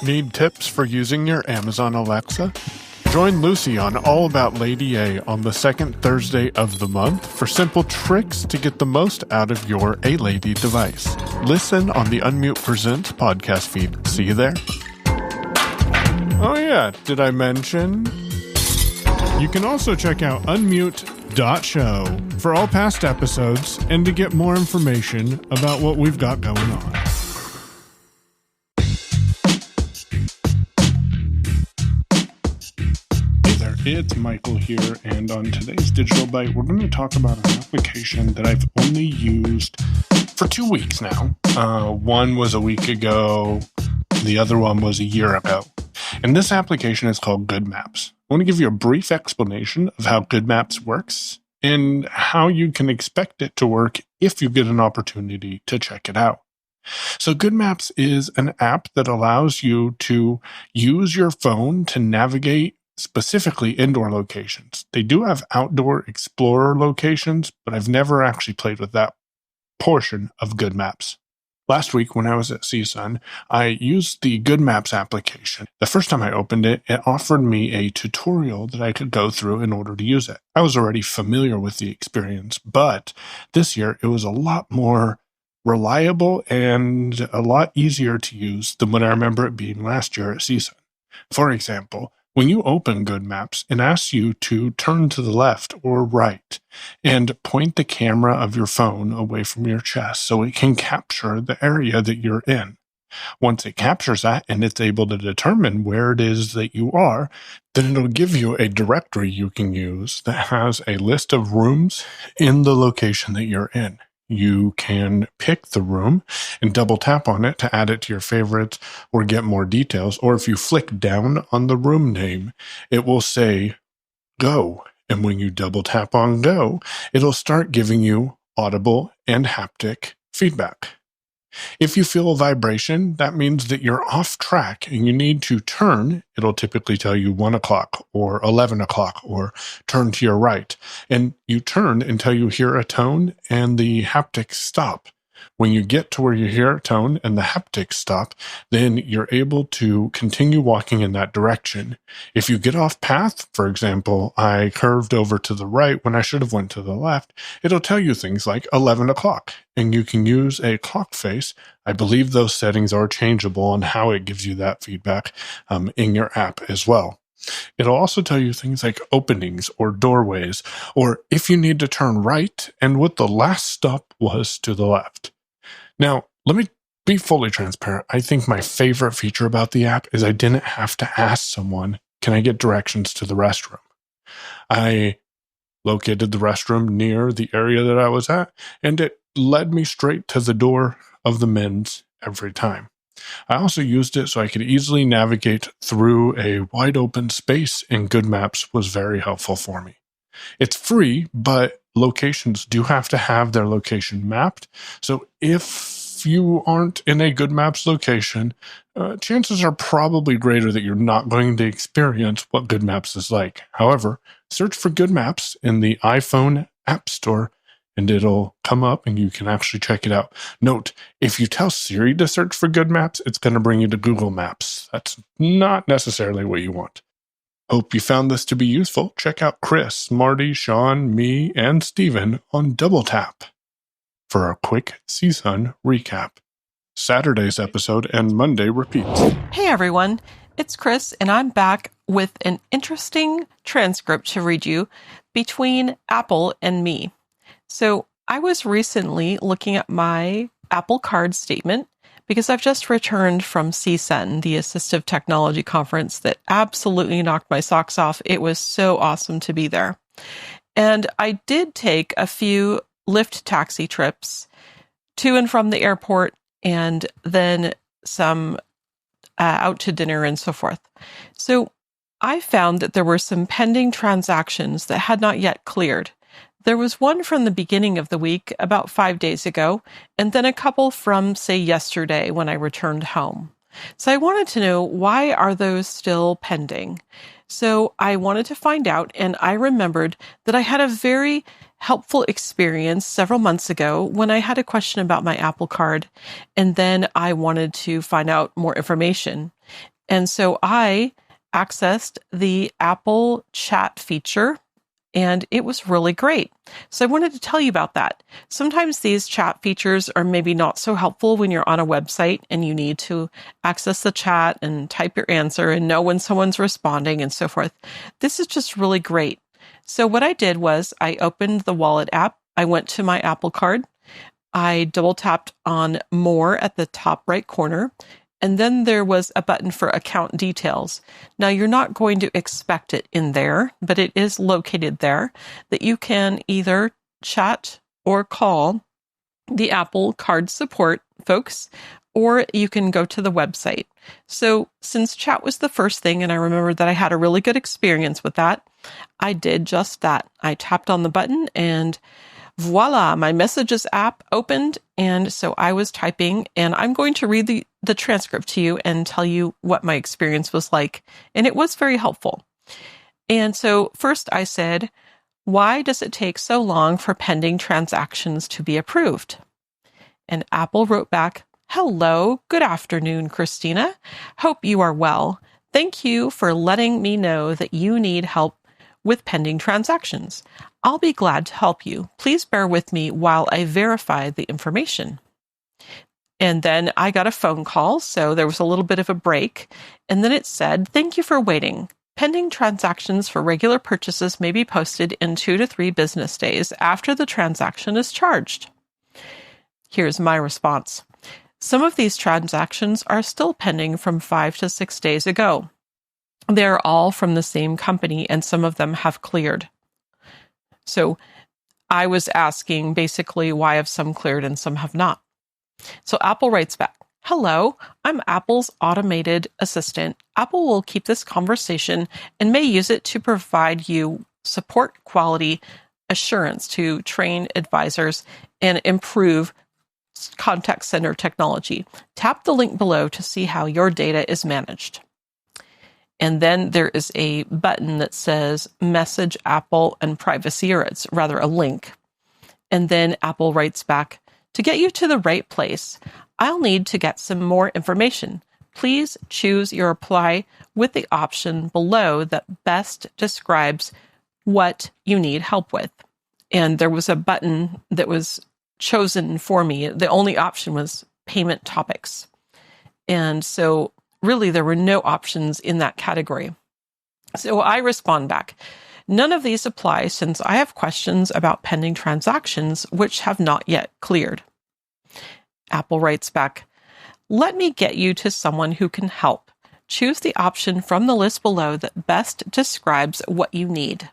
Need tips for using your Amazon Alexa? Join Lucy on All About Lady A on the second Thursday of the month for simple tricks to get the most out of your A-Lady device. Listen on the Unmute Presents podcast feed. See you there. Oh yeah, did I mention? You can also check out unmute.show for all past episodes and to get more information about what we've got going on. It's Michael here, and on today's Digital Byte, we're going to talk about an application that I've only used for 2 weeks now. One was a week ago, the other one was a year ago. And this application is called GoodMaps. I want to give you a brief explanation of how GoodMaps works and how you can expect it to work if you get an opportunity to check it out. So GoodMaps is an app that allows you to use your phone to navigate specifically indoor locations. They do have outdoor explorer locations, but I've never actually played with that portion of GoodMaps. Last week when I was at CSUN, I used the GoodMaps application. The first time I opened it, it offered me a tutorial that I could go through in order to use it. I was already familiar with the experience, but this year it was a lot more reliable and a lot easier to use than what I remember it being last year at CSUN. For example, when you open GoodMaps, it asks you to turn to the left or right and point the camera of your phone away from your chest so it can capture the area that you're in. Once it captures that and it's able to determine where it is that you are, then it'll give you a directory you can use that has a list of rooms in the location that you're in. You can pick the room and double tap on it to add it to your favorites or get more details. Or if you flick down on the room name, it will say go. And when you double tap on go, it'll start giving you audible and haptic feedback. If you feel a vibration, that means that you're off track and you need to turn. It'll typically tell you 1 o'clock or 11 o'clock or turn to your right. And you turn until you hear a tone and the haptics stop. When you get to where you hear a tone and the haptics stop, then you're able to continue walking in that direction. If you get off path, for example, I curved over to the right when I should have went to the left, it'll tell you things like 11 o'clock, and you can use a clock face. I believe those settings are changeable on how it gives you that feedback in your app as well. It'll also tell you things like openings or doorways, or if you need to turn right and what the last stop was to the left. Now, let me be fully transparent. I think my favorite feature about the app is I didn't have to ask someone, can I get directions to the restroom? I located the restroom near the area that I was at, and it led me straight to the door of the men's every time. I also used it so I could easily navigate through a wide open space, and GoodMaps was very helpful for me. It's free, but locations do have to have their location mapped. So if you aren't in a GoodMaps location, chances are probably greater that you're not going to experience what GoodMaps is like. However, search for GoodMaps in the iPhone App Store and it'll come up and you can actually check it out. Note, if you tell Siri to search for GoodMaps, it's going to bring you to Google Maps. That's not necessarily what you want. Hope you found this to be useful. Check out Chris, Marty, Sean, me, and Steven on Double Tap for a quick CSUN recap. Saturday's episode and Monday repeats. Hey everyone, it's Chris, and I'm back with an interesting transcript to read you between Apple and me. So I was recently looking at my Apple Card statement because I've just returned from CSUN, the Assistive Technology Conference that absolutely knocked my socks off. It was so awesome to be there. And I did take a few Lyft taxi trips to and from the airport and then some out to dinner and so forth. So I found that there were some pending transactions that had not yet cleared. There was one from the beginning of the week, about 5 days ago, and then a couple from, say, yesterday when I returned home. So I wanted to know, why are those still pending? So I wanted to find out, and I remembered that I had a very helpful experience several months ago when I had a question about my Apple Card, and then I wanted to find out more information. And so I accessed the Apple chat feature, and it was really great. So I wanted to tell you about that. Sometimes these chat features are maybe not so helpful when you're on a website and you need to access the chat and type your answer and know when someone's responding and so forth. This is just really great. So what I did was I opened the Wallet app. I went to my Apple Card. I double tapped on More at the top right corner. And then there was a button for account details. Now, you're not going to expect it in there, but it is located there, that you can either chat or call the Apple Card support folks, or you can go to the website. So since chat was the first thing, and I remembered that I had a really good experience with that, I did just that. I tapped on the button and voila, my Messages app opened. And so I was typing, and I'm going to read the transcript to you and tell you what my experience was like. And it was very helpful. And so first I said, why does it take so long for pending transactions to be approved? And Apple wrote back, hello, good afternoon, Christina. Hope you are well. Thank you for letting me know that you need help with pending transactions. I'll be glad to help you. Please bear with me while I verify the information. And then I got a phone call, so there was a little bit of a break. And then it said, thank you for waiting. Pending transactions for regular purchases may be posted in 2 to 3 business days after the transaction is charged. Here's my response. Some of these transactions are still pending from 5 to 6 days ago. They're all from the same company, and some of them have cleared. So I was asking basically why have some cleared and some have not. So Apple writes back, hello, I'm Apple's automated assistant. Apple will keep this conversation and may use it to provide you support quality assurance to train advisors and improve contact center technology. Tap the link below to see how your data is managed. And then there is a button that says Message Apple and Privacy, or it's rather a link. And then Apple writes back, to get you to the right place, I'll need to get some more information. Please choose your reply with the option below that best describes what you need help with. And there was a button that was chosen for me. The only option was payment topics. And so really, there were no options in that category. So I respond back, none of these apply since I have questions about pending transactions which have not yet cleared. Apple writes back, let me get you to someone who can help. Choose the option from the list below that best describes what you need.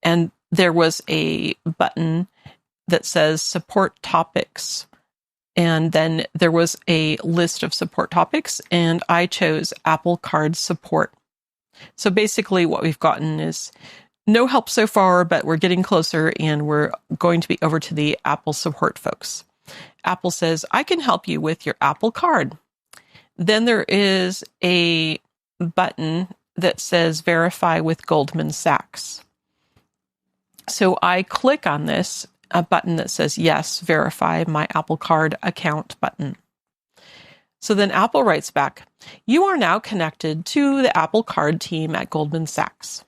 And there was a button that says support topics. And then there was a list of support topics, and I chose Apple Card support. So basically what we've gotten is no help so far, but we're getting closer, and we're going to be over to the Apple support folks. Apple says, I can help you with your Apple Card. Then there is a button that says verify with Goldman Sachs. So I click on this, a button that says, yes, verify my Apple Card account button. So then Apple writes back, you are now connected to the Apple Card team at Goldman Sachs.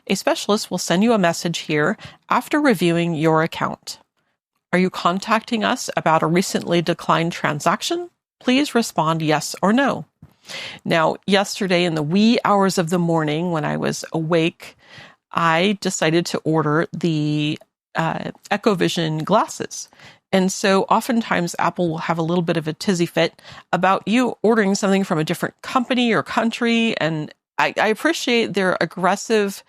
A specialist will send you a message here after reviewing your account. Are you contacting us about a recently declined transaction? Please respond yes or no. Now, yesterday in the wee hours of the morning when I was awake, I decided to order the EchoVision glasses. And so oftentimes Apple will have a little bit of a tizzy fit about you ordering something from a different company or country. And I appreciate their aggressive,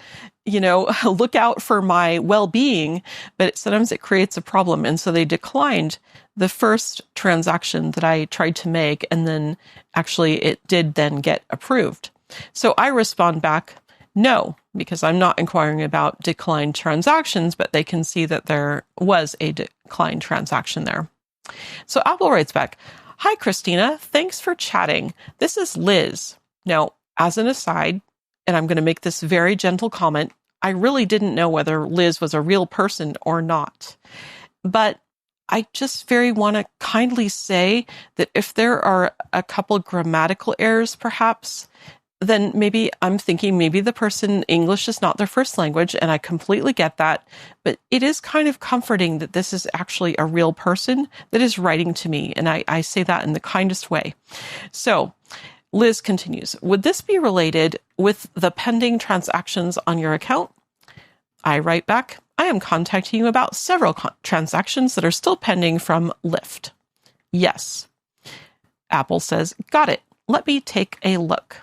look out for my well-being, but sometimes it creates a problem. And so they declined the first transaction that I tried to make. And then actually it did then get approved. So I respond back, no, because I'm not inquiring about declined transactions, but they can see that there was a declined transaction there. So Apple writes back, hi, Christina. Thanks for chatting. This is Liz. Now, as an aside, and I'm going to make this very gentle comment, I really didn't know whether Liz was a real person or not. But I just very want to kindly say that if there are a couple grammatical errors, perhaps, then maybe I'm thinking maybe the person, English is not their first language, and I completely get that. But it is kind of comforting that this is actually a real person that is writing to me. And I say that in the kindest way. So Liz continues, would this be related with the pending transactions on your account? I write back, I am contacting you about several transactions that are still pending from Lyft. Yes. Apple says, got it. Let me take a look.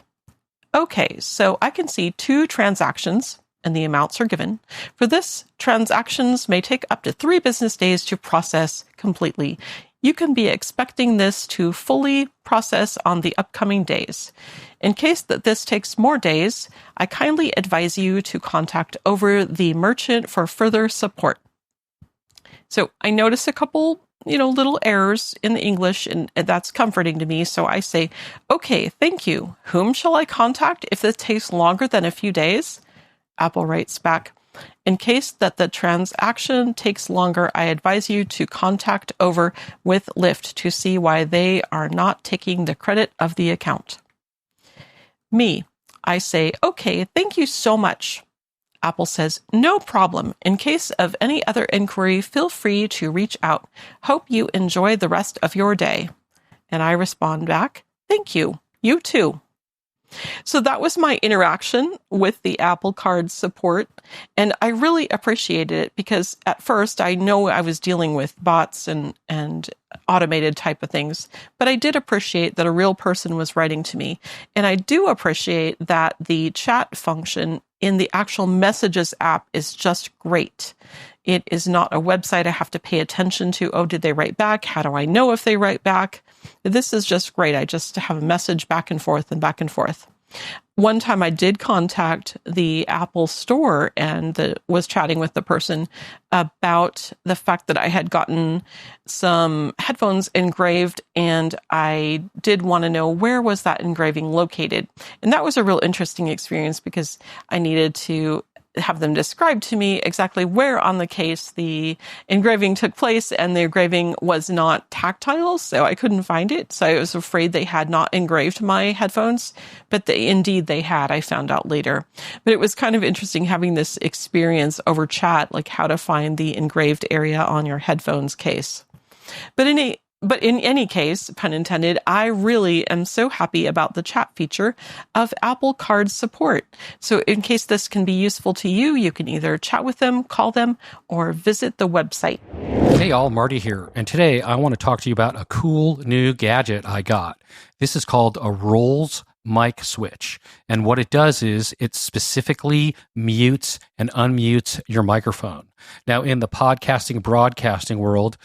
Okay, so I can see 2 transactions and the amounts are given. For this, transactions may take up to 3 business days to process completely. You can be expecting this to fully process on the upcoming days. In case that this takes more days, I kindly advise you to contact over the merchant for further support. So I notice a couple, little errors in the English, and that's comforting to me. So I say, okay, thank you. Whom shall I contact if this takes longer than a few days? Apple writes back, in case that the transaction takes longer, I advise you to contact over with Lyft to see why they are not taking the credit of the account. Me, I say, okay, thank you so much. Apple says, no problem. In case of any other inquiry, feel free to reach out. Hope you enjoy the rest of your day. And I respond back, thank you. You too. So that was my interaction with the Apple Card support. And I really appreciated it because at first I know I was dealing with bots and automated type of things, but I did appreciate that a real person was writing to me. And I do appreciate that the chat function in the actual Messages app is just great. It is not a website I have to pay attention to. Oh, did they write back? How do I know if they write back? This is just great. I just have a message back and forth and back and forth. One time I did contact the Apple store and was chatting with the person about the fact that I had gotten some headphones engraved and I did want to know where was that engraving located. And that was a real interesting experience because I needed to have them describe to me exactly where on the case the engraving took place, and the engraving was not tactile, so I couldn't find it. So I was afraid they had not engraved my headphones, but indeed they had, I found out later. But it was kind of interesting having this experience over chat, like how to find the engraved area on your headphones case. But in any case, pun intended, I really am so happy about the chat feature of Apple Card support. So in case this can be useful to you, you can either chat with them, call them, or visit the website. Hey all, Marty here. And today I want to talk to you about a cool new gadget I got. This is called a Rolls mic switch. And what it does is it specifically mutes and unmutes your microphone. Now in the podcasting, broadcasting world,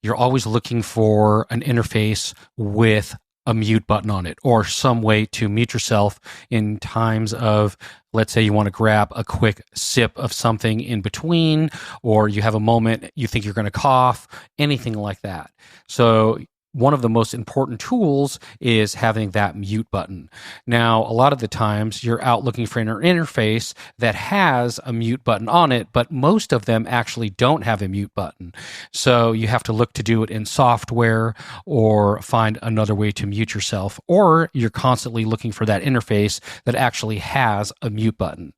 you're always looking for an interface with a mute button on it or some way to mute yourself in times of, let's say you want to grab a quick sip of something in between, or you have a moment you think you're going to cough, anything like that. So one of the most important tools is having that mute button. Now, a lot of the times you're out looking for an interface that has a mute button on it, but most of them actually don't have a mute button. So you have to look to do it in software or find another way to mute yourself, or you're constantly looking for that interface that actually has a mute button.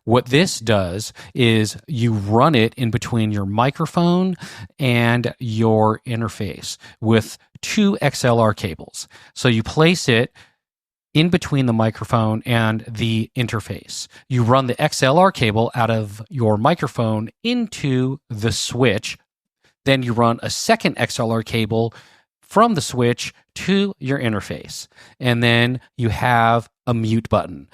What this does is you run it in between your microphone and your interface with 2 XLR cables. So you place it in between the microphone and the interface. You run the XLR cable out of your microphone into the switch. Then you run a second XLR cable from the switch to your interface. And then you have a mute button,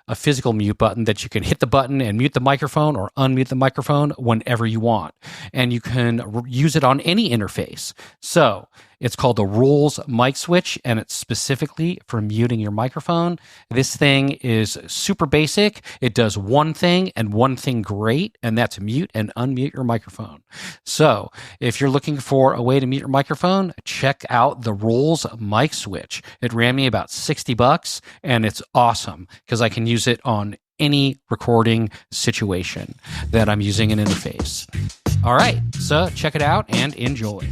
a physical mute button that you can hit the button and mute the microphone or unmute the microphone whenever you want. And you can use it on any interface. So it's called the Rolls mic switch, and it's specifically for muting your microphone. This thing is super basic. It does one thing and one thing great, and that's mute and unmute your microphone. So if you're looking for a way to mute your microphone, check out the Rolls mic switch. It ran me about $60, and it's awesome because I can use it on any recording situation that I'm using an interface. All right, so check it out and enjoy.